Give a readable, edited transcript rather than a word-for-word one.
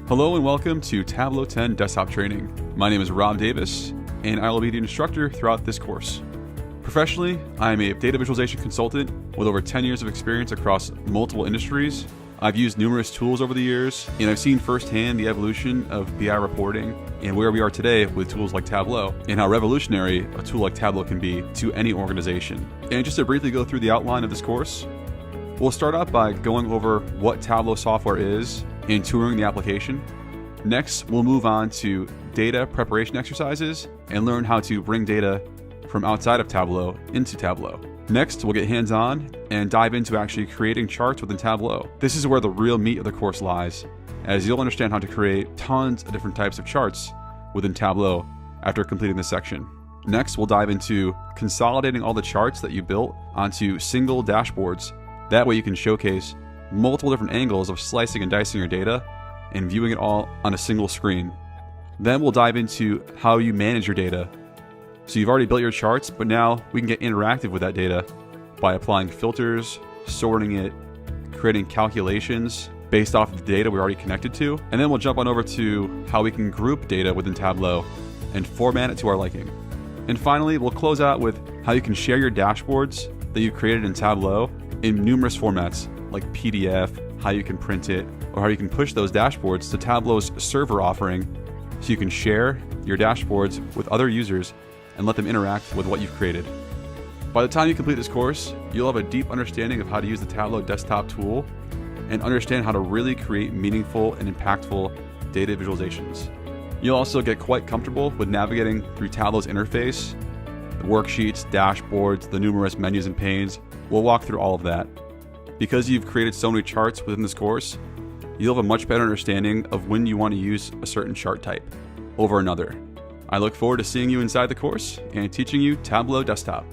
Hello and welcome to Tableau 10 Desktop Training. My name is Rob Davis, and I will be the instructor throughout this course. Professionally, I am a data visualization consultant with over 10 years of experience across multiple industries. I've used numerous tools over the years, and I've seen firsthand the evolution of BI reporting and where we are today with tools like Tableau, and how revolutionary a tool like Tableau can be to any organization. And just to briefly go through the outline of this course, we'll start out by going over what Tableau software is and touring the application. Next, we'll move on to data preparation exercises and learn how to bring data from outside of Tableau into Tableau. Next, we'll get hands-on and dive into actually creating charts within Tableau. This is where the real meat of the course lies, as you'll understand how to create tons of different types of charts within Tableau after completing this section. Next, we'll dive into consolidating all the charts that you built onto single dashboards. That way you can showcase multiple different angles of slicing and dicing your data and viewing it all on a single screen. Then we'll dive into how you manage your data. So you've already built your charts, but now we can get interactive with that data by applying filters, sorting it, creating calculations based off of the data we're already connected to. And then we'll jump on over to how we can group data within Tableau and format it to our liking. And finally, we'll close out with how you can share your dashboards that you've created in Tableau in numerous formats like PDF, how you can print it, or how you can push those dashboards to Tableau's server offering so you can share your dashboards with other users and let them interact with what you've created. By the time you complete this course, you'll have a deep understanding of how to use the Tableau Desktop tool and understand how to really create meaningful and impactful data visualizations. You'll also get quite comfortable with navigating through Tableau's interface, the worksheets, dashboards, the numerous menus and panes. We'll walk through all of that. Because you've created so many charts within this course, you'll have a much better understanding of when you want to use a certain chart type over another. I look forward to seeing you inside the course and teaching you Tableau Desktop.